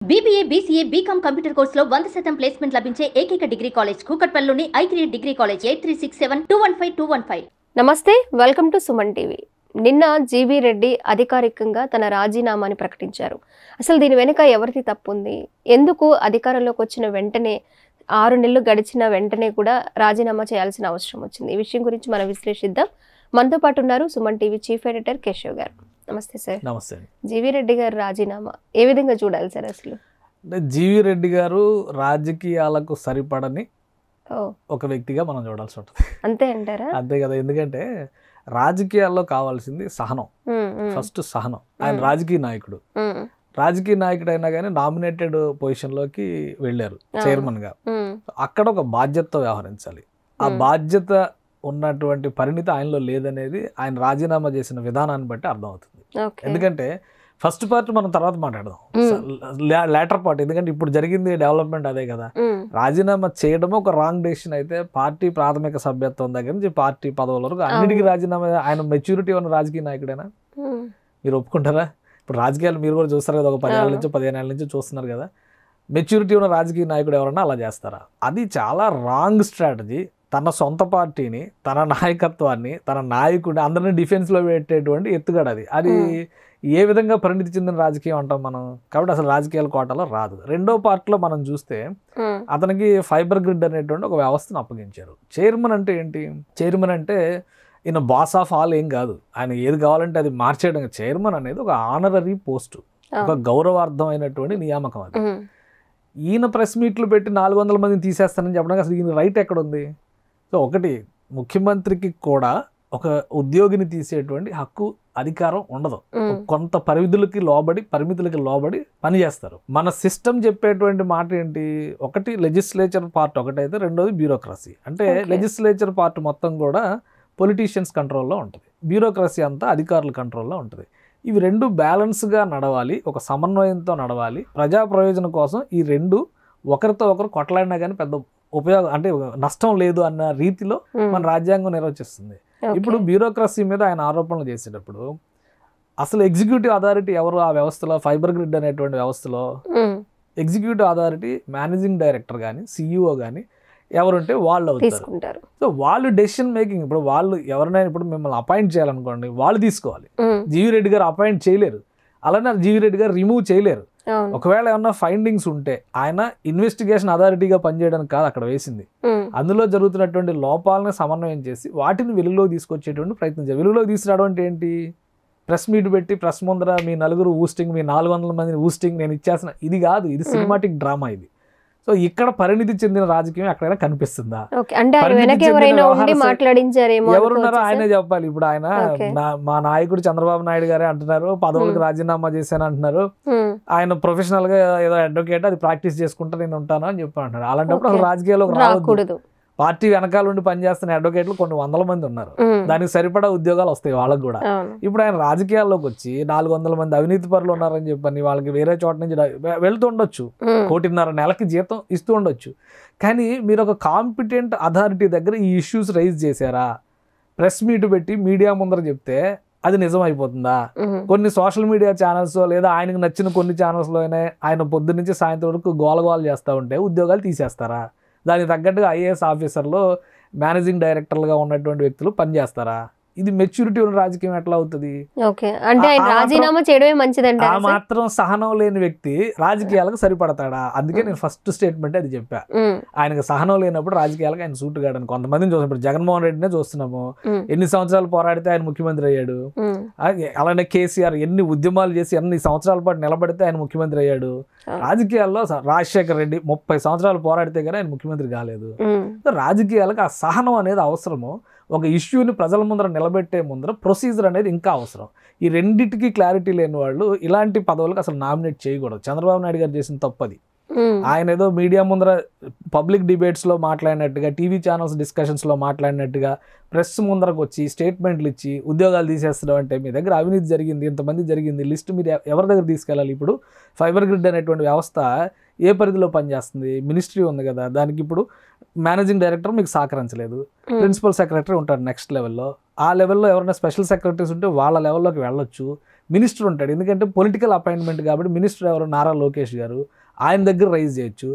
BBA, BCA, BCom computer కోర్సులో 100% placement లభించే ఏకైక డిగ్రీ కాలేజ్ కూకట్పల్లిలోని I3 డిగ్రీ కాలేజ్ 8367215215. నమస్తే, వెల్కమ్ టు సుమన్ టీవీ. నిన్న జీవీ రెడ్డి అధికారికంగా తన రాజీనామాని ప్రకటించారు. అసలు దీని వెనుక ఎవరిది తప్పు ఉంది? ఎందుకు అధికారంలోకి వచ్చిన వెంటనే 6 నెలలు గడిచిన వెంటనే కూడా రాజీనామా చేయాల్సిన అవసరం వచ్చింది? ఈ విషయం గురించి మనం విశ్లేషిద్దాం. మనతో పాటు ఉన్నారు Suman TV chief editor Keshav గారు. నమస్తే సార్. నమస్తే. జీవీ రెడ్డి గారు రాజీనామా ఏ విధంగా చూడాలి సార్? అసలు అంటే జీవీ రెడ్డి గారు రాజకీయాలకు సరిపడని ఒక వ్యక్తిగా మనం చూడాల్సి ఉంటుంది. అంతే అంటారా? అంతే కదా, ఎందుకంటే రాజకీయాల్లో కావాల్సింది సహనం. ఫస్ట్ సహనం. ఆయన రాజకీయ నాయకుడు. రాజకీయ నాయకుడు అయినా కానీ నామినేటెడ్ పొజిషన్లోకి వెళ్ళారు చైర్మన్ గా. అక్కడ ఒక బాధ్యతతో వ్యవహరించాలి. ఆ బాధ్యత ఉన్నటువంటి పరిణితి ఆయనలో లేదనేది ఆయన రాజీనామా చేసిన విధానాన్ని బట్టి అర్థమవుతుంది. ఎందుకంటే ఫస్ట్ పార్ట్ మనం తర్వాత మాట్లాడదాం, లేటర్ పార్ట్. ఎందుకంటే ఇప్పుడు జరిగింది డెవలప్మెంట్ అదే కదా. రాజీనామా చేయడము ఒక రాంగ్ డెసిషన్ అయితే పార్టీ ప్రాథమిక సభ్యత్వం దగ్గర నుంచి పార్టీ పదవుల వరకు అన్నిటికీ రాజీనామా. ఆయన మెచ్యూరిటీ ఉన్న రాజకీయ నాయకుడేనా? మీరు ఒప్పుకుంటారా? ఇప్పుడు రాజకీయాలు మీరు కూడా చూస్తారు కదా, ఒక 10 ఏళ్ళ నుంచి 15 ఏళ్ళ నుంచి చూస్తున్నారు కదా. మెచ్యూరిటీ ఉన్న రాజకీయ నాయకుడు ఎవరన్నా అలా చేస్తారా? అది చాలా రాంగ్ స్ట్రాటజీ. తన సొంత పార్టీని, తన నాయకత్వాన్ని, తన నాయకుడిని అందరినీ డిఫెన్స్లో పెట్టేటువంటి ఎత్తుగడ అది. అది ఏ విధంగా పరిణితి చెందిన రాజకీయం అంటాం మనం. కాబట్టి అసలు రాజకీయాల కోటలో రాదు. రెండో పార్ట్లో మనం చూస్తే అతనికి ఫైబర్ గ్రిడ్ అనేటువంటి ఒక వ్యవస్థను అప్పగించారు. చైర్మన్ అంటే ఏంటి? చైర్మన్ అంటే ఈయన బాస్ ఆఫ్ ఆల్ ఏం కాదు. ఆయన ఏది కావాలంటే అది మార్చేయడం. చైర్మన్ అనేది ఒక ఆనరరీ పోస్టు, ఒక గౌరవార్థమైనటువంటి నియామకం. అది ఈయన ప్రెస్ మీట్లు పెట్టి 400 మందిని తీసేస్తానని చెప్పడానికి అసలు ఈయన రైట్ ఎక్కడ ఉంది? సో ఒకటి, ముఖ్యమంత్రికి కూడా ఒక ఉద్యోగిని తీసేటువంటి హక్కు, అధికారం ఉండదు. కొంత పరిమితులకి లోబడి పనిచేస్తారు. మన సిస్టమ్ చెప్పేటువంటి మాట ఏంటి? ఒకటి లెజిస్లేచర్ పార్ట్ ఒకటైతే, రెండోది బ్యూరోక్రసీ. అంటే లెజిస్లేచర్ పార్ట్ మొత్తం కూడా పొలిటీషియన్స్ కంట్రోల్లో ఉంటుంది, బ్యూరోక్రసీ అంతా అధికారుల కంట్రోల్లో ఉంటుంది. ఇవి రెండు బ్యాలెన్స్గా నడవాలి, ఒక సమన్వయంతో నడవాలి. ప్రజా ప్రయోజనం కోసం ఈ రెండు ఒకరితో ఒకరు కొట్లాడినా కానీ పెద్ద ఉపయోగం అంటే నష్టం లేదు అన్న రీతిలో మన రాజ్యాంగం నిర్వచిస్తుంది. ఇప్పుడు బ్యూరోక్రసీ మీద ఆయన ఆరోపణలు చేసేటప్పుడు అసలు ఎగ్జిక్యూటివ్ అథారిటీ ఎవరు ఆ వ్యవస్థలో? ఫైబర్ గ్రిడ్ అనేటువంటి వ్యవస్థలో ఎగ్జిక్యూటివ్ అథారిటీ మేనేజింగ్ డైరెక్టర్ కానీ CEO కానీ ఎవరుంటే వాళ్ళు అవుతారు. సో వాళ్ళు డెసిషన్ మేకింగ్. ఇప్పుడు వాళ్ళు ఎవరినైనా ఇప్పుడు మిమ్మల్ని అపాయింట్ చేయాలనుకోండి, వాళ్ళు తీసుకోవాలి. జీవీ రెడ్డి గారు అపాయింట్ చేయలేరు, అలానే జీవీ రెడ్డి గారు రిమూవ్ చేయలేరు. ఒకవేళ ఏమన్నా ఫైండింగ్స్ ఉంటే ఆయన ఇన్వెస్టిగేషన్ అథారిటీగా పనిచేయడానికి కాదు అక్కడ వేసింది. అందులో జరుగుతున్నటువంటి లోపాలను సమన్వయం చేసి వాటిని వెలుగులోకి తీసుకొచ్చేటువంటి ప్రయత్నం చేయాలి. వెలుగులోకి తీసుకురావడం అంటే ఏంటి? ప్రెస్ మీట్ పెట్టి ప్రెస్ ముందర మీ 4 ఊస్టింగ్, మీ 400 మందిని ఊస్టింగ్ నేను ఇచ్చేసిన, ఇది కాదు. ఇది సినిమాటిక్ డ్రామా ఇది. సో ఇక్కడ పరిణితి చెందిన రాజకీయం ఎక్కడైనా కనిపిస్తుందా? ఎవరున్నారో ఆయనే చెప్పాలి. ఇప్పుడు ఆయన మా నాయకుడు చంద్రబాబు నాయుడు గారే అంటున్నారు, పదవులకు రాజీనామా చేశాను అంటున్నారు. ఆయన ప్రొఫెషనల్ గా ఏదో అడ్వకేట్, అది ప్రాక్టీస్ చేసుకుంటా నేను ఉంటాను అని చెప్పి అంటున్నారు. అలాంటప్పుడు అసలు రాజకీయాల్లోకి రాకూడదు. పార్టీ వెనకాల నుండి పనిచేస్తున్న అడ్వకేట్లు కొన్ని 100 మంది ఉన్నారు. దానికి సరిపడా ఉద్యోగాలు వస్తాయి వాళ్ళకు కూడా. ఇప్పుడు ఆయన రాజకీయాల్లోకి వచ్చి 400 మంది అవినీతి పరులు ఉన్నారని చెప్పని వాళ్ళకి వేరే చోట నుంచి వెళ్తూ ఉండొచ్చు, 1.5 నెలకి జీతం ఇస్తూ ఉండొచ్చు. కానీ మీరు ఒక కాంపిటెంట్ అథారిటీ దగ్గర ఈ ఇష్యూస్ రైజ్ చేశారా? ప్రెస్ మీట్ పెట్టి మీడియా ముందర చెప్తే అది నిజం అయిపోతుందా? కొన్ని సోషల్ మీడియా ఛానల్స్ లేదా ఆయనకు నచ్చిన కొన్ని ఛానల్స్లోనే ఆయన పొద్దు నుంచి సాయంత్రం వరకు గోలగోలు చేస్తూ ఉంటే ఉద్యోగాలు తీసేస్తారా? దానికి తగ్గట్టుగా IAS ఆఫీసర్లు, మేనేజింగ్ డైరెక్టర్లుగా ఉన్నటువంటి వ్యక్తులు పనిచేస్తారా? ఇది మెచ్యూరిటీ ఉన్న రాజకీయం ఎట్లా అవుతుంది? ఆ మాత్రం సహనం లేని వ్యక్తి రాజకీయాలకు సరిపడతాడా? అందుకే నేను ఫస్ట్ స్టేట్మెంట్ అది చెప్పా. ఆయనకు సహనం లేనప్పుడు రాజకీయాలకు ఆయన సూట్ కాడని కొంతమందిని చూస్తున్నాం. ఇప్పుడు జగన్మోహన్ రెడ్డినే చూస్తున్నాము. ఎన్ని సంవత్సరాలు పోరాడితే ఆయన ముఖ్యమంత్రి అయ్యాడు. అలానే కేసీఆర్ ఎన్ని ఉద్యమాలు చేసి ఎన్ని సంవత్సరాల పాటు నిలబడితే ఆయన ముఖ్యమంత్రి అయ్యాడు. రాజకీయాల్లో రాజశేఖర్ రెడ్డి 30 సంవత్సరాలు పోరాడితే కానీ ఆయన ముఖ్యమంత్రి కాలేదు. రాజకీయాలకు ఆ సహనం అనేది అవసరము. ఒక ఇష్యూని ప్రజల ముందర నిలబెట్టే ముందర ప్రొసీజర్ అనేది ఇంకా అవసరం. ఈ రెండింటికి క్లారిటీ లేని వాళ్ళు ఇలాంటి పదవులకు అసలు నామినేట్ చేయకూడదు. చంద్రబాబు నాయుడు గారు చేసిన తప్పది. ఆయన ఏదో మీడియా ముందర పబ్లిక్ డిబేట్స్లో మాట్లాడినట్టుగా, టీవీ ఛానల్స్ డిస్కషన్స్లో మాట్లాడినట్టుగా ప్రెస్ ముందరకు వచ్చి స్టేట్మెంట్లు ఇచ్చి ఉద్యోగాలు తీసేస్తున్నాం అంటే మీ దగ్గర అవినీతి జరిగింది, ఇంతమంది జరిగింది, లిస్ట్ మీరు ఎవరి దగ్గర తీసుకెళ్ళాలి? ఇప్పుడు ఫైబర్ గ్రిడ్ అనేటువంటి వ్యవస్థ ఏ పరిధిలో పనిచేస్తుంది? మినిస్ట్రీ ఉంది కదా, దానికి ఇప్పుడు మేనేజింగ్ డైరెక్టర్ మీకు సహకరించలేదు, ప్రిన్సిపల్ సెక్రటరీ ఉంటారు నెక్స్ట్ లెవెల్లో. ఆ లెవెల్లో ఎవరైనా స్పెషల్ సెక్రటరీస్ ఉంటే వాళ్ళ లెవెల్లోకి వెళ్ళొచ్చు. మినిస్టర్ ఉంటాడు, ఎందుకంటే పొలిటికల్ అపాయింట్మెంట్ కాబట్టి మినిస్టర్ ఎవరు, నారా లోకేష్ గారు, ఆయన దగ్గర రైజ్ చేయొచ్చు,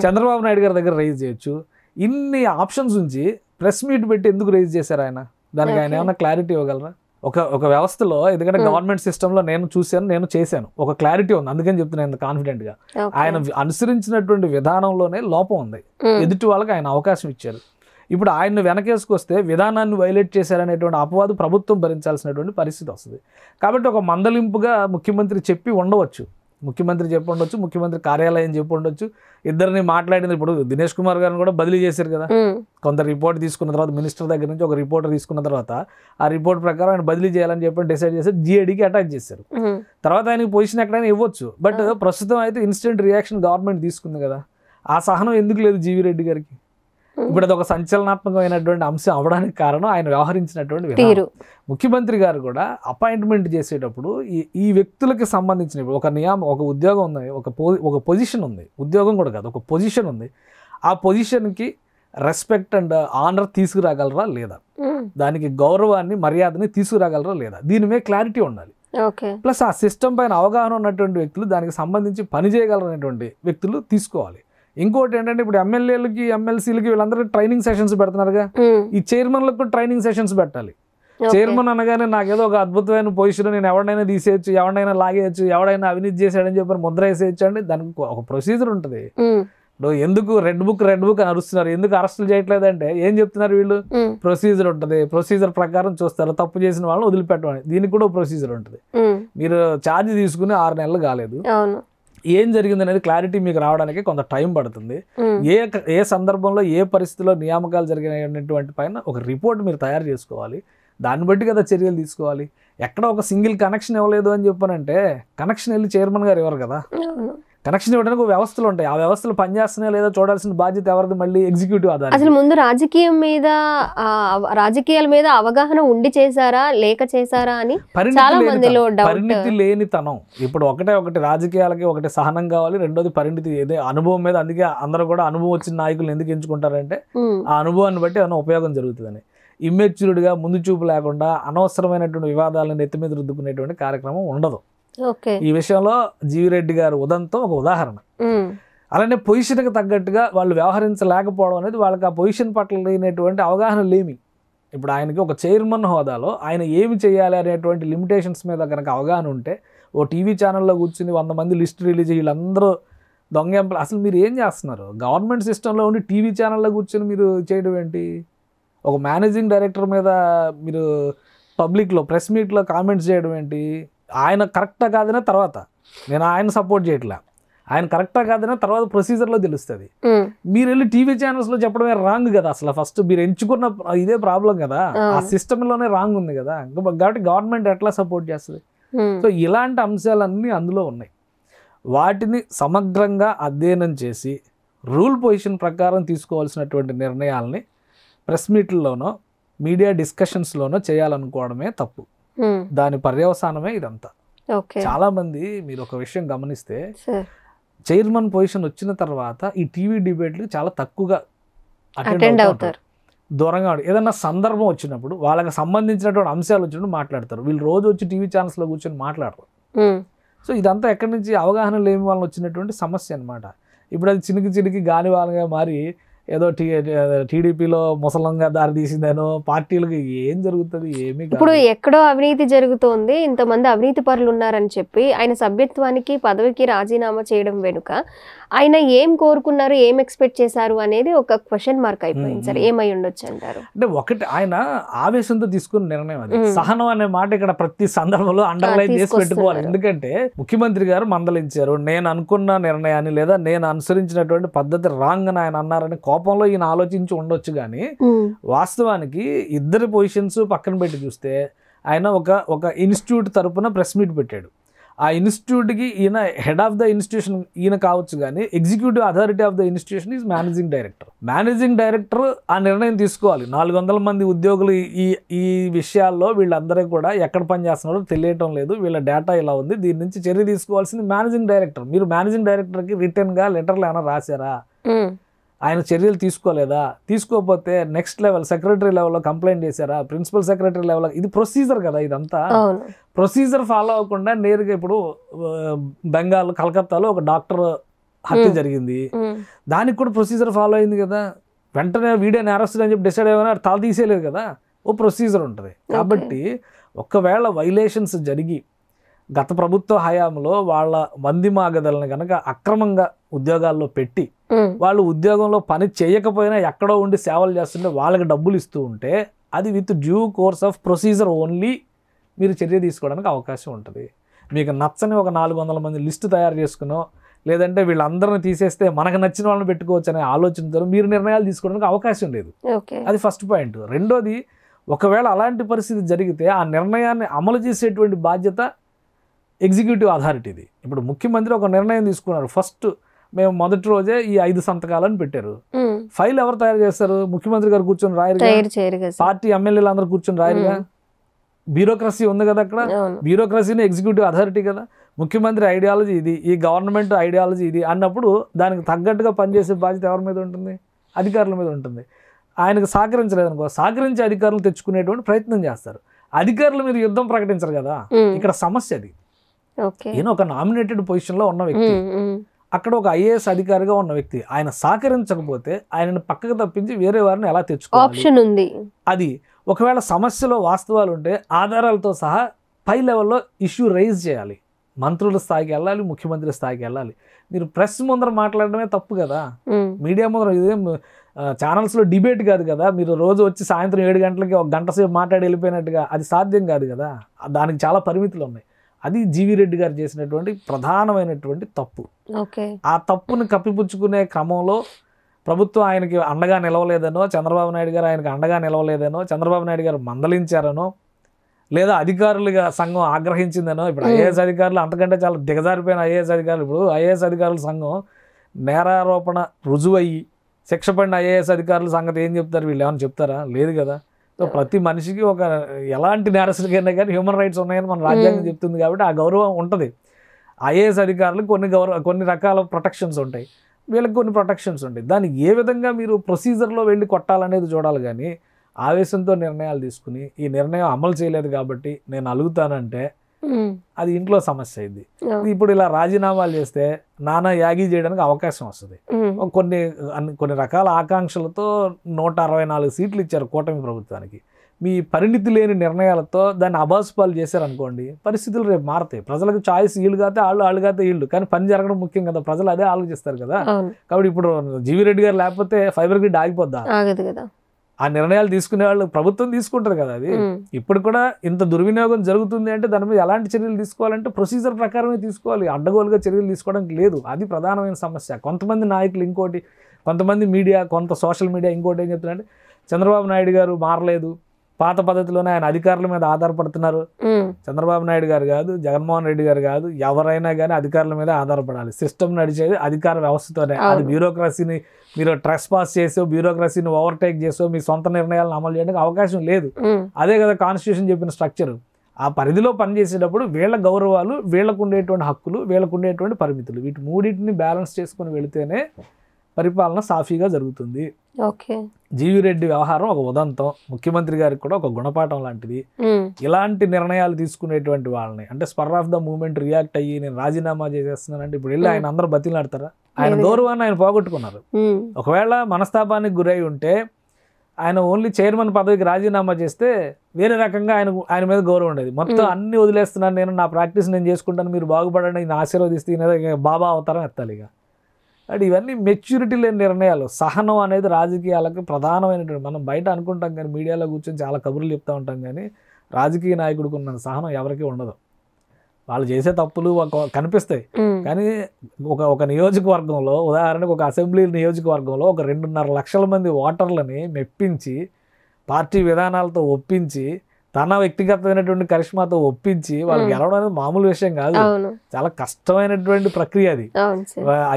చంద్రబాబు నాయుడు గారి దగ్గర రైజ్ చేయొచ్చు. ఇన్ని ఆప్షన్స్ ఉంచి ప్రెస్ మీట్ పెట్టి ఎందుకు రైజ్ చేశారు ఆయన? దానికి ఆయన ఏమైనా క్లారిటీ ఇవ్వగలరా? ఒక వ్యవస్థలో, ఎందుకంటే గవర్నమెంట్ సిస్టంలో నేను చూశాను, నేను చేశాను, ఒక క్లారిటీ ఉంది, అందుకని చెప్తున్నాను కాన్ఫిడెంట్ గా. ఆయన అనుసరించినటువంటి విధానంలోనే లోపం ఉంది, ఎదుటి వాళ్ళకి ఆయన అవకాశం ఇచ్చారు. ఇప్పుడు ఆయన్ని వెనకేసుకొస్తే విధానాన్ని వైలేట్ చేశారనేటువంటి అపవాదు ప్రభుత్వం భరించాల్సినటువంటి పరిస్థితి వస్తుంది. కాబట్టి ఒక మందలింపుగా ముఖ్యమంత్రి చెప్పి ఉండవచ్చు, ముఖ్యమంత్రి కార్యాలయం చెప్పి ఉండొచ్చు, ఇద్దరిని మాట్లాడింది. ఇప్పుడు దినేష్ కుమార్ గారిని కూడా బదిలీ చేశారు కదా, కొంత రిపోర్ట్ తీసుకున్న తర్వాత మినిస్టర్ దగ్గర నుంచి ఒక రిపోర్ట్ తీసుకున్న తర్వాత ఆ రిపోర్ట్ ప్రకారం ఆయన బదిలీ చేయాలని చెప్పి డిసైడ్ చేశారు, జిఐడికి అటాచ్ చేశారు. తర్వాత ఆయనకి పొజిషన్ ఎక్కడైనా ఇవ్వచ్చు, బట్ ప్రస్తుతం అయితే ఇన్స్టెంట్ రియాక్షన్ గవర్నమెంట్ తీసుకుంది కదా, ఆ సహనం ఎందుకు లేదు జీవీ రెడ్డి గారికి? ఇప్పుడు అది ఒక సంచలనాత్మకమైనటువంటి అంశం అవడానికి కారణం ఆయన వ్యవహరించినటువంటి విధానం. ముఖ్యమంత్రి గారు కూడా అపాయింట్మెంట్ చేసేటప్పుడు ఈ వ్యక్తులకి సంబంధించిన ఒక ఉద్యోగం ఉంది, ఒక పొజిషన్ ఉంది, ఉద్యోగం కూడా కాదు, ఒక పొజిషన్ ఉంది. ఆ పొజిషన్కి రెస్పెక్ట్ అండ్ ఆనర్ తీసుకురాగలరా లేదా, దానికి గౌరవాన్ని మర్యాదని తీసుకురాగలరా లేదా, దీని మీద క్లారిటీ ఉండాలి. ప్లస్ ఆ సిస్టమ్ పైన అవగాహన ఉన్నటువంటి వ్యక్తులు, దానికి సంబంధించి పని చేయగలరనేటువంటి వ్యక్తులు తీసుకోవాలి. ఇంకోటి ఏంటంటే ఇప్పుడు ఎమ్మెల్యేలకి ఎమ్మెల్సీలకి వీళ్ళందరికీ ట్రైనింగ్ సెషన్స్ పెడుతున్నారుగా, ఈ చైర్మన్లకు కూడా ట్రైనింగ్ సెషన్స్ పెట్టాలి. చైర్మన్ అనగానే నాకేదో ఒక అద్భుతమైన పొజిషన్, నేను ఎవడైనా తీసేయచ్చు, ఎవడైనా లాగేయచ్చు, ఎవడైనా అవినీతి చేశాడని చెప్పి ముద్ర వేసేయచ్చు అండి, దానికి ఒక ప్రొసీజర్ ఉంటుంది. ఇప్పుడు ఎందుకు రెడ్ బుక్ అని అరుస్తున్నారు, ఎందుకు అరెస్టులు చేయట్లేదంటే ఏం చెప్తున్నారు వీళ్ళు, ప్రొసీజర్ ఉంటుంది, ప్రొసీజర్ ప్రకారం చూస్తారు, తప్పు చేసిన వాళ్ళని వదిలిపెట్టమని, దీనికి కూడా ప్రొసీజర్ ఉంటుంది. మీరు ఛార్జ్ తీసుకుని 6 నెలలు కాలేదు, ఏం జరిగింది అనేది క్లారిటీ మీకు రావడానికి కొంత టైం పడుతుంది. ఏ సందర్భంలో ఏ పరిస్థితిలో నియామకాలు జరిగినటువంటి పైన ఒక రిపోర్ట్ మీరు తయారు చేసుకోవాలి, దాన్ని బట్టి కదా చర్యలు తీసుకోవాలి. ఎక్కడ ఒక సింగిల్ కనెక్షన్ ఇవ్వలేదు అని చెప్పానంటే కనెక్షన్ వెళ్ళి చైర్మన్ గారు ఇవ్వరు కదా, కనెక్షన్ ఇవ్వడానికి వ్యవస్థలు ఉంటాయి, ఆ వ్యవస్థలు పనిచేస్తున్నాయా లేదా చూడాల్సిన బాధ్యత ఎవరిది, మళ్ళీ ఎగ్జిక్యూటివ్ ఆధారం. అసలు ముందు రాజకీయాల మీద అవగాహన ఉండి చేశారా లేక చేశారా అని చాలా మందిలో పరిణితి లేనితనం. ఇప్పుడు ఒకటి రాజకీయాలకి ఒకటి సహనం కావాలి, రెండోది పరిణితి, ఏదే అనుభవం మీద. అందుకే అందరూ కూడా అనుభవం వచ్చిన నాయకులు ఎందుకు ఎంచుకుంటారంటే ఆ అనుభవాన్ని బట్టి ఏమైనా ఉపయోగం జరుగుతుందని. ఇమ్మెచ్యూర్డ్గా ముందు చూపు లేకుండా అనవసరమైనటువంటి వివాదాలను నెత్తి మీద రుద్దుకునేటువంటి కార్యక్రమం ఉండదు. ఈ విషయంలో జీవీ రెడ్డి గారు ఉదంతం ఒక ఉదాహరణ. అలానే పొజిషన్కి తగ్గట్టుగా వాళ్ళు వ్యవహరించలేకపోవడం అనేది వాళ్ళకి ఆ పొజిషన్ పట్ల లేనటువంటి అవగాహన లేమి. ఇప్పుడు ఆయనకి ఒక చైర్మన్ హోదాలో ఆయన ఏమి చేయాలి అనేటువంటి లిమిటేషన్స్ మీద కనుక అవగాహన ఉంటే, ఓ టీవీ ఛానల్లో కూర్చుని 100 మంది లిస్ట్ రిలీజ్ వీళ్ళందరూ దొంగ ఎంప్లాయ్, అసలు మీరు ఏం చేస్తున్నారు? గవర్నమెంట్ సిస్టంలో ఉండి టీవీ ఛానల్లో కూర్చొని మీరు చేయడం ఏంటి? ఒక మేనేజింగ్ డైరెక్టర్ మీద మీరు పబ్లిక్లో ప్రెస్ మీట్లో కామెంట్స్ చేయడం ఏంటి? ఆయన కరెక్టా కాదనే తర్వాత, నేను ఆయన సపోర్ట్ చేయట్లే, ఆయన కరెక్టా కాదనే తర్వాత ప్రొసీజర్లో తెలుస్తుంది. మీరు వెళ్ళి టీవీ ఛానల్స్లో చెప్పడమే రాంగ్ కదా. అసలు ఫస్ట్ మీరు ఎంచుకున్న ఇదే ప్రాబ్లం కదా, ఆ సిస్టంలోనే రాంగ్ ఉంది కదా. కాబట్టి గవర్నమెంట్ ఎట్లా సపోర్ట్ చేస్తుంది? సో ఇలాంటి అంశాలన్నీ అందులో ఉన్నాయి. వాటిని సమగ్రంగా అధ్యయనం చేసి రూల్ పొజిషన్ ప్రకారం తీసుకోవాల్సినటువంటి నిర్ణయాలని ప్రెస్ మీట్లలోనో మీడియా డిస్కషన్స్లోనో చేయాలనుకోవడమే తప్పు. దాని పర్యవసానమే ఇదంతా. చాలా మంది మీరు ఒక విషయం గమనిస్తే చైర్మన్ పొజిషన్ వచ్చిన తర్వాత ఈ టీవీ డిబేట్లు చాలా తక్కువగా అటెండ్ అవుతారు, దూరంగా. ఏదన్నా సందర్భం వచ్చినప్పుడు వాళ్ళకి సంబంధించినటువంటి అంశాలు వచ్చినప్పుడు మాట్లాడతారు. వీళ్ళు రోజు వచ్చి టీవీ ఛానల్స్లో కూర్చొని మాట్లాడరు. సో ఇదంతా ఎక్కడి నుంచి అవగాహన లేని వాళ్ళని వచ్చినటువంటి సమస్య అనమాట. ఇప్పుడు అది చినికి గాని వాళ్ళగా మారి ఏదో టీడీపీలో ముసలంగా దారి తీసిందేనో, పార్టీలకు ఏం జరుగుతుంది ఏమీ. ఇప్పుడు ఎక్కడో అవినీతి జరుగుతోంది, ఇంతమంది అవినీతి పరులు ఉన్నారని చెప్పి ఆయన సభ్యత్వానికి పదవికి రాజీనామా చేయడం వెనుక ఆయన ఏం కోరుకున్నారు, ఏం ఎక్స్పెక్ట్ చేశారు అనేది ఒక క్వశ్చన్ మార్క్ అయిపోయింది. సార్ ఏమై ఉండొచ్చు అంటారు? అంటే ఒకటి ఆయన ఆవేశంతో తీసుకున్న నిర్ణయం అది. సహనం అనే మాట ఇక్కడ ప్రతి సందర్భంలో అండర్లైన్ చేసి పెట్టుకోవాలి. ఎందుకంటే ముఖ్యమంత్రి గారు మందలించారు, నేను అనుకున్న నిర్ణయాన్ని లేదా నేను అనుసరించినటువంటి పద్ధతి రాంగ్ అని ఆయన అన్నారని కోపంలో ఈయన ఆలోచించి ఉండొచ్చు. కానీ వాస్తవానికి ఇద్దరి పొజిషన్స్ పక్కన పెట్టి చూస్తే ఆయన ఒక ఇన్స్టిట్యూట్ తరపున ప్రెస్ మీట్ పెట్టాడు. ఆ ఇన్స్టిట్యూట్కి ఈయన హెడ్ ఆఫ్ ద ఇన్స్టిట్యూషన్ ఈయన కావచ్చు, కానీ executive authority of the institution is managing director. Managing director ఆ నిర్ణయం తీసుకోవాలి. 400 మంది ఉద్యోగులు ఈ విషయాల్లో వీళ్ళందరూ కూడా ఎక్కడ పనిచేస్తున్నారో తెలియటం లేదు, వీళ్ళ డేటా ఇలా ఉంది, దీని నుంచి చర్య తీసుకోవాల్సింది మేనేజింగ్ డైరెక్టర్. మీరు మేనేజింగ్ డైరెక్టర్కి రిటర్న్గా లెటర్లు ఏమైనా రాశారా? ఆయన చర్యలు తీసుకోలేదా, తీసుకోకపోతే నెక్స్ట్ లెవెల్ సెక్రటరీ లెవెల్లో కంప్లైంట్ చేశారా, ప్రిన్సిపల్ సెక్రటరీ లెవెల్, ఇది ప్రొసీజర్ కదా ఇదంతా. ప్రొసీజర్ ఫాలో అవ్వకుండా నేరుగా ఇప్పుడు బెంగాల్ కలకత్తాలో ఒక డాక్టర్ హత్య జరిగింది, దానికి కూడా ప్రొసీజర్ ఫాలో అయింది కదా. వెంటనే వీడియోని అరెస్ట్ అని చెప్పి డిసైడ్ అయ్యా తల తీసేయలేదు కదా, ఓ ప్రొసీజర్ ఉంటుంది. కాబట్టి ఒకవేళ వైలేషన్స్ జరిగి గత ప్రభుత్వ హయాంలో వాళ్ళ మంది మాగదలను కనుక అక్రమంగా ఉద్యోగాల్లో పెట్టి వాళ్ళు ఉద్యోగంలో పని చేయకపోయినా ఎక్కడో ఉండి సేవలు చేస్తుంటే వాళ్ళకి డబ్బులు ఇస్తూ ఉంటే అది with due course of procedure only మీరు చర్య తీసుకోవడానికి అవకాశం ఉంటుంది. మీకు నచ్చని ఒక 400 మంది లిస్టు తయారు చేసుకునో లేదంటే వీళ్ళందరిని తీసేస్తే మనకు నచ్చిన వాళ్ళని పెట్టుకోవచ్చు అనే ఆలోచనతో మీరు నిర్ణయాలు తీసుకోవడానికి అవకాశం లేదు. అది ఫస్ట్ పాయింట్. రెండోది, ఒకవేళ అలాంటి పరిస్థితి జరిగితే ఆ నిర్ణయాన్ని అమలు చేసేటువంటి బాధ్యత ఎగ్జిక్యూటివ్ అథారిటీది. ఇప్పుడు ముఖ్యమంత్రి ఒక నిర్ణయం తీసుకున్నారు, ఫస్ట్ మేము మొదటి రోజే ఈ 5 సంతకాలను పెట్టారు. ఫైల్ ఎవరు తయారు చేస్తారు? ముఖ్యమంత్రి గారు కూర్చొని రాయరుగా, పార్టీ ఎమ్మెల్యేలు అందరూ కూర్చొని రాయరుగా. బ్యూరోక్రసీ ఉంది కదా అక్కడ, బ్యూరోక్రసీని ఎగ్జిక్యూటివ్ అథారిటీ కదా. ముఖ్యమంత్రి ఐడియాలజీ ఇది, ఈ గవర్నమెంట్ ఐడియాలజీ ఇది అన్నప్పుడు దానికి తగ్గట్టుగా పనిచేసే బాధ్యత ఎవరి మీద ఉంటుంది? అధికారుల మీద ఉంటుంది. ఆయనకు సహకరించలేదనుకో, సహకరించే అధికారులు తెచ్చుకునేటువంటి ప్రయత్నం చేస్తారు. అధికారుల మీద యుద్ధం ప్రకటించరు కదా, ఇక్కడ సమస్య అది. ఈయన ఒక నామినేటెడ్ పొజిషన్లో ఉన్న వ్యక్తి, అక్కడ ఒక ఐఏఎస్ అధికారిగా ఉన్న వ్యక్తి, ఆయన సహకరించకపోతే ఆయనను పక్కకు తప్పించి వేరే వారిని ఎలా తెచ్చుకోవాలి? అది ఒకవేళ సమస్యలో వాస్తవాలు ఉంటే ఆధారాలతో సహా పై లెవెల్లో ఇష్యూ రైజ్ చేయాలి. మంత్రుల స్థాయికి వెళ్ళాలి, ముఖ్యమంత్రి స్థాయికి వెళ్ళాలి. మీరు ప్రెస్ ముందర మాట్లాడడమే తప్పు కదా, మీడియా ముందర ఇదేం ఛానల్స్లో డిబేట్ కాదు కదా. మీరు రోజు వచ్చి సాయంత్రం 7 గంటలకి ఒక గంట సేపు మాట్లాడి వెళ్ళిపోయినట్టుగా అది సాధ్యం కాదు కదా, దానికి చాలా పరిమితులు ఉన్నాయి. అది జీవీ రెడ్డి గారు చేసినటువంటి ప్రధానమైనటువంటి తప్పు. ఆ తప్పును కప్పిపుచ్చుకునే క్రమంలో ప్రభుత్వం ఆయనకి అండగా నిలవలేదనో, చంద్రబాబు నాయుడు గారు ఆయనకు అండగా నిలవలేదనో, చంద్రబాబు నాయుడు గారు మందలించారనో, లేదా అధికారులుగా సంఘం ఆగ్రహించిందనో. ఇప్పుడు ఐఏఎస్ అధికారులు అంతకంటే చాలా దిగజారిపోయిన ఐఏఎస్ అధికారులు. ఇప్పుడు ఐఏఎస్ అధికారుల సంఘం నేరారోపణ రుజువయ్యి శిక్ష పడిన ఐఏఎస్ అధికారుల సంగతి ఏం చెప్తారు? వీళ్ళు ఏమైనా చెప్తారా? లేదు కదా. సో ప్రతి మనిషికి ఒక ఎలాంటి నేరస్తుడికైనా కానీ హ్యూమన్ రైట్స్ ఉన్నాయని మన రాజ్యాంగం చెప్తుంది కాబట్టి ఆ గౌరవం ఉంటుంది. ఐఏఎస్ అధికారులకు కొన్ని రకాల ప్రొటెక్షన్స్ ఉంటాయి, వీళ్ళకి కొన్ని ప్రొటెక్షన్స్ ఉంటాయి. దాన్ని ఏ విధంగా మీరు ప్రొసీజర్లో వెళ్ళి కొట్టాలనేది చూడాలి. కానీ ఆవేశంతో నిర్ణయాలు తీసుకుని ఈ నిర్ణయం అమలు చేయలేదు కాబట్టి నేను అలుగుతానంటే అది ఇంట్లో సమస్య అయింది. ఇప్పుడు ఇలా రాజీనామాలు చేస్తే నానా యాగి చేయడానికి అవకాశం వస్తుంది. కొన్ని రకాల ఆకాంక్షలతో 164 సీట్లు ఇచ్చారు కూటమి ప్రభుత్వానికి. మీ పరిణితి లేని నిర్ణయాలతో దాన్ని అబాసుపాలు చేశారనుకోండి, పరిస్థితులు రేపు మారుతాయి. ప్రజలకు చాయిస్ వీళ్ళు కాతే వాళ్ళు కాతే వీళ్ళు, కానీ పని జరగడం ముఖ్యం కదా, ప్రజలు అదే ఆలోచిస్తారు కదా. కాబట్టి ఇప్పుడు జీవీ రెడ్డి గారు లేకపోతే ఫైబర్ గ్రిడ్ ఆగిపోద్దా? ఆ నిర్ణయాలు తీసుకునే వాళ్ళు ప్రభుత్వం తీసుకుంటారు కదా. అది ఇప్పుడు కూడా ఇంత దుర్వినియోగం జరుగుతుంది అంటే దాని మీద ఎలాంటి చర్యలు తీసుకోవాలంటే ప్రొసీజర్ ప్రకారమే తీసుకోవాలి, అడ్డగోలుగా చర్యలు తీసుకోవడానికి లేదు. అది ప్రధానమైన సమస్య. కొంతమంది నాయకులు ఇంకోటి, కొంతమంది మీడియా, కొంత సోషల్ మీడియా ఇంకోటి ఏం చెప్తున్నారంటే చంద్రబాబు నాయుడు గారు మారలేదు, పాత పద్ధతిలోనే ఆయన అధికారుల మీద ఆధారపడుతున్నారు. చంద్రబాబు నాయుడు గారు కాదు, జగన్మోహన్ రెడ్డి గారు కాదు, ఎవరైనా కానీ అధికారుల మీద ఆధారపడాలి. సిస్టమ్ నడిచేది అధికార వ్యవస్థతోనే. అది బ్యూరోక్రసీని మీరు ట్రెస్ పాస్ చేసో, బ్యూరోక్రసీని ఓవర్టేక్ చేసో మీ సొంత నిర్ణయాలను అమలు చేయడానికి అవకాశం లేదు. అదే కదా కాన్స్టిట్యూషన్ చెప్పిన స్ట్రక్చర్. ఆ పరిధిలో పనిచేసేటప్పుడు వీళ్ళ గౌరవాలు, వీళ్ళకు ఉండేటువంటి హక్కులు, వీళ్ళకు ఉండేటువంటి పరిమితులు, వీటి మూడింటిని బ్యాలెన్స్ చేసుకుని వెళితేనే పరిపాలన సాఫీగా జరుగుతుంది. జీవీ రెడ్డి వ్యవహారం ఒక ఉదంతం, ముఖ్యమంత్రి గారికి కూడా ఒక గుణపాఠం లాంటిది. ఇలాంటి నిర్ణయాలు తీసుకునేటువంటి వాళ్ళని, అంటే spur of the moment react అయ్యి నేను రాజీనామా చేసేస్తున్నానంటే ఇప్పుడు వెళ్ళి ఆయన అందరూ బతిలాడతారా? ఆయన గౌరవాన్ని ఆయన పోగొట్టుకున్నారు. ఒకవేళ మనస్తాపానికి గురై ఉంటే ఆయన ఓన్లీ చైర్మన్ పదవికి రాజీనామా చేస్తే వేరే రకంగా ఆయన మీద గౌరవం ఉండేది. మొత్తం అన్ని వదిలేస్తున్నాను, నేను నా ప్రాక్టీస్ నేను చేసుకుంటాను, మీరు బాగుపడండి, నేను ఆశీర్వదిస్తే బాబా అవతారం ఎత్తాలి. ఇక అంటే ఇవన్నీ మెచ్యూరిటీ లేని నిర్ణయాలు. సహనం అనేది రాజకీయాలకు ప్రధానమైనటువంటి, మనం బయట అనుకుంటాం కానీ మీడియాలో కూర్చొని చాలా కబుర్లు చెప్తూ ఉంటాం కానీ రాజకీయ నాయకుడికి ఉన్న సహనం ఎవరికీ ఉండదు. వాళ్ళు చేసే తప్పులు కనిపిస్తాయి కానీ ఒక నియోజకవర్గంలో, ఉదాహరణకు ఒక అసెంబ్లీ నియోజకవర్గంలో ఒక 2.5 లక్షల మంది ఓటర్లని మెప్పించి, పార్టీ విధానాలతో ఒప్పించి, తన వ్యక్తిగతమైనటువంటి కరిష్మాతో ఒప్పించి వాళ్ళు గెలవడం అనేది మామూలు విషయం కాదు. చాలా కష్టమైనటువంటి ప్రక్రియ అది.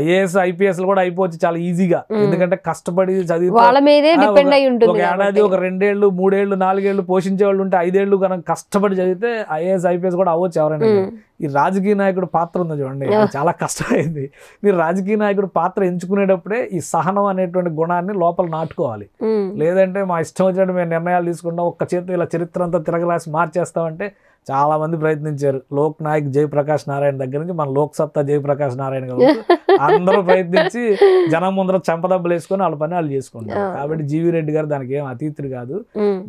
ఐఏఎస్ ఐపీఎస్ కూడా అయిపోవచ్చు చాలా ఈజీగా, ఎందుకంటే కష్టపడి చదివి ఒక ఏడాది, ఒక 2 ఏళ్ళు, 3 ఏళ్ళు, 4 ఏళ్ళు పోషించే వాళ్ళు ఉంటే 5 ఏళ్ళు కనుక కష్టపడి చదివితే ఐఏఎస్ ఐపీఎస్ కూడా అవ్వచ్చు ఎవరైనా. ఈ రాజకీయ నాయకుడు పాత్ర ఉంది చూడండి, అది చాలా కష్టమైంది. మీరు రాజకీయ నాయకుడు పాత్ర ఎంచుకునేటప్పుడే ఈ సహనం అనేటువంటి గుణాన్ని లోపల నాటుకోవాలి. లేదంటే మా ఇష్టం వచ్చినట్టు మేము నిర్ణయాలు తీసుకుంటాం, ఒక్క చేతితో ఇలా చరిత్ర అంతా తిరగలాసి మార్చేస్తామంటే చాలా మంది ప్రయత్నించారు. లోక్ నాయక్ జయప్రకాష్ నారాయణ దగ్గర నుంచి మన లోక్ సత్తా జయప్రకాష్ నారాయణ గారు అందరూ ప్రయత్నించి జనం ముందర చెంపదబ్బలు వేసుకొని వాళ్ళ పని వాళ్ళు చేసుకుంటారు. కాబట్టి జీవీ రెడ్డి గారు దానికి ఏం అతీతుడు కాదు.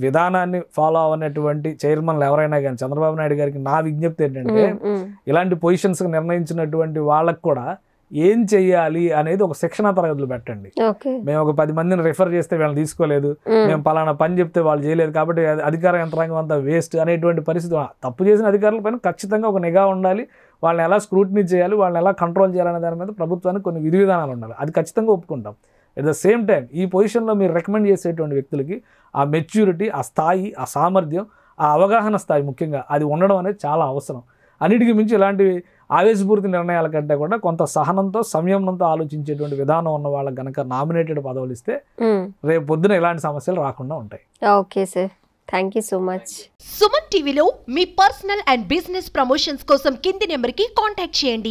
విధానాన్ని ఫాలో అవనటువంటి చైర్మన్లు ఎవరైనా కానీ చంద్రబాబు నాయుడు గారికి నా విజ్ఞప్తి ఏంటంటే, ఇలాంటి పొజిషన్స్ నిర్ణయించినటువంటి వాళ్ళకు కూడా ఏం చెయ్యాలి అనేది ఒక శిక్షణ తరగతులు పెట్టండి. మేము ఒక 10 మందిని రిఫర్ చేస్తే వీళ్ళని తీసుకోలేదు, మేము పలానా పని చెప్తే వాళ్ళు చేయలేదు కాబట్టి అధికార యంత్రాంగం అంతా వేస్ట్ అనేటువంటి పరిస్థితి. తప్పు చేసిన అధికారుల పైన ఖచ్చితంగా ఒక నిఘా ఉండాలి, వాళ్ళని ఎలా స్క్రూటినీ చేయాలి, వాళ్ళని ఎలా కంట్రోల్ చేయాలనే దాని మీద ప్రభుత్వానికి కొన్ని విధి విధానాలు ఉండాలి. అది ఖచ్చితంగా ఒప్పుకుంటాం. ఎట్ ద సేమ్ టైం ఈ పొజిషన్లో మీరు రికమెండ్ చేసేటువంటి వ్యక్తులకి ఆ మెచ్యూరిటీ, ఆ స్థాయి, ఆ సామర్థ్యం, ఆ అవగాహన స్థాయి ముఖ్యంగా అది ఉండడం అనేది చాలా అవసరం. అన్నిటికీ మించి ఇలాంటి ఆవేశపూరిత నిర్ణయాల కంటే కూడా కొంత సహనంతో, సంయమనంతో ఆలోచించేటువంటి విధానం ఉన్న వాళ్ళకి గనక నామినేటెడ్ పదవులు ఇస్తే రేపు పొద్దున ఇలాంటి సమస్యలు రాకుండా ఉంటాయి. Okay sir, thank you so much. Suman టీవీలో మీ పర్సనల్ అండ్ బిజినెస్ ప్రమోషన్స్ కోసం కింది నెంబర్కి కాంటాక్ట్ చేయండి.